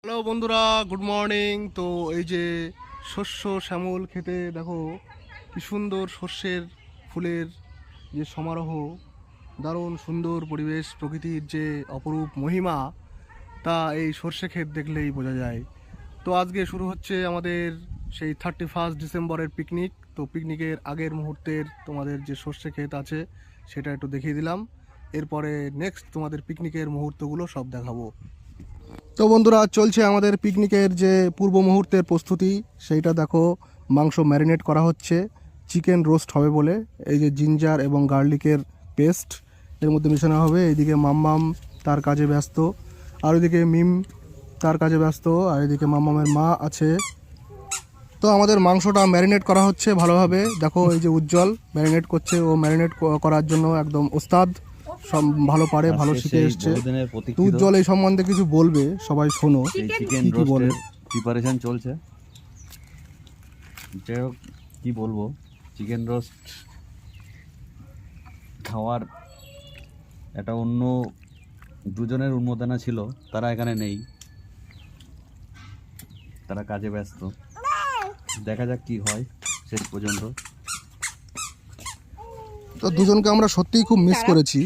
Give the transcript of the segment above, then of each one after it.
Hello বন্ধুরা, good morning. তো এই যে শস্য শ্যামল খেতে দেখো কি সুন্দর শস্যের ফুলের যে সমারোহ, দারুণ সুন্দর পরিবেশ, প্রকৃতির যে অপরূপ মহিমা তা এই সর্ষে ক্ষেত দেখলেই বোঝা যায়। তো আজকে শুরু হচ্ছে আমাদের সেই 31 ডিসেম্বরের পিকনিক। তো পিকনিকের আগের মুহূর্তের তোমাদের যে সর্ষে ক্ষেত আছে সেটা একটু দেখিয়ে দিলাম। এরপরে নেক্সট তোমাদের পিকনিকের মুহূর্তগুলো সব দেখাবো। তো বন্ধুরা, চলছে আমাদের পিকনিকের যে পূর্ব মুহূর্তের প্রস্তুতি, সেইটা দেখো। মাংস ম্যারিনেট করা হচ্ছে, চিকেন রোস্ট হবে বলে। এই যে জিঞ্জার এবং গার্লিকের পেস্ট এর মধ্যে মেশানো হবে। এইদিকে মাম্মাম তার কাজে ব্যস্ত, আর ওইদিকে মিম তার কাজে ব্যস্ত, আর এদিকে মাম্মামের মা আছে। তো আমাদের মাংসটা ম্যারিনেট করা হচ্ছে ভালোভাবে। দেখো এই যে উজ্জ্বল ম্যারিনেট করছে, ও ম্যারিনেট করার জন্য একদম ওস্তাদ, সব ভালো পারে, ভালো শিখে এসছে। তো উজ্জ্বল এই সম্বন্ধে কিছু বলবে, সবাই শোনো চিকেন কি বলে। প্রিপারেশন চলছে। যাই হোক, কী বলবো, চিকেন রোস্ট খাওয়ার একটা অন্য দুজনের উন্মোদনা ছিল, তারা এখানে নেই, তারা কাজে ব্যস্ত। দেখা যাক কি হয় শেষ পর্যন্ত। তো দুজনকে আমরা সত্যিই খুব মিস করেছি।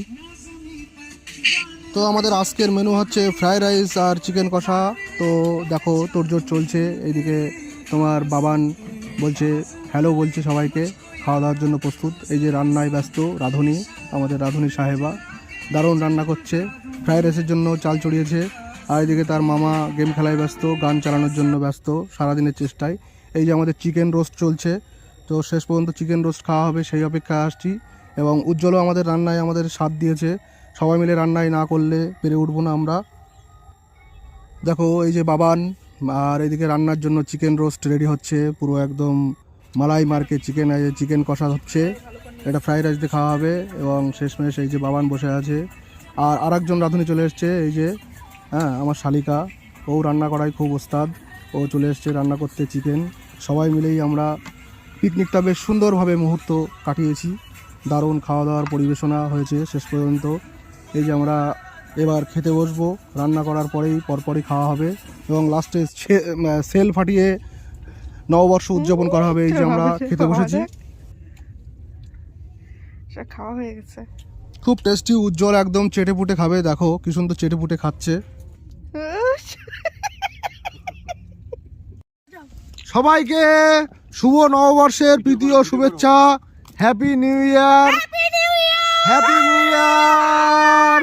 তো আমাদের আজকের মেনু হচ্ছে ফ্রাইড রাইস আর চিকেন কষা। তো দেখো তোড়জোড় চলছে। এইদিকে তোমার বাবান বলছে হ্যালো, বলছে সবাইকে, খাওয়া দাওয়ার জন্য প্রস্তুত। এই যে রান্নায় ব্যস্ত রাঁধুনি, আমাদের রাঁধুনি সাহেবা দারুণ রান্না করছে। ফ্রাইড রাইসের জন্য চাল চড়িয়েছে, আর এদিকে তার মামা গেম খেলায় ব্যস্ত, গান চালানোর জন্য ব্যস্ত সারাদিনের চেষ্টায়। এই যে আমাদের চিকেন রোস্ট চলছে, তো শেষ পর্যন্ত চিকেন রোস্ট খাওয়া হবে সেই অপেক্ষায় আসছি। এবং উজ্জ্বলও আমাদের রান্নায় আমাদের সাথ দিয়েছে। সবাই মিলে রান্নায় না করলে পেরে উঠবো না আমরা। দেখো এই যে বাবান, আর এদিকে রান্নার জন্য চিকেন রোস্ট রেডি হচ্ছে পুরো একদম মালাই মার্কে চিকেন। চিকেন কষা হচ্ছে, এটা ফ্রাইড রাইস দিয়ে খাওয়া হবে। এবং শেষমেশ এই যে বাবান বসে আছে, আর আরেকজন রাঁধুনি চলে এসছে, এই যে আমার শালিকা, ও রান্না করায় খুব ওস্তাদ, ও চলে এসছে রান্না করতে চিকেন। সবাই মিলেই আমরা পিকনিকটা বেশ সুন্দরভাবে মুহূর্ত কাটিয়েছি। দারুণ খাওয়া দাওয়ার পরিবেশনা হয়েছে শেষ পর্যন্ত। এই যে আমরা এবার খেতে বসবো, রান্না করার পরপরই খাওয়া হবে, এবং লাস্টে সেল ফাটিয়ে নববর্ষ উদযাপন করা হবে। এই যে আমরা খেতে বসেছি, খাওয়া হয়ে গেছে, খুব টেস্টি। উজ্জ্বল একদম চেটে পুটে খাবে, দেখো কি সুন্দর চেটে পুটে খাচ্ছে। সবাইকে শুভ নববর্ষের প্রীতি ও শুভেচ্ছা। Happy new year, happy new year,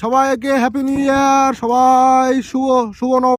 সবাইকে হ্যাপি নিউ ইয়ার, সবাই শুভ শুভ নব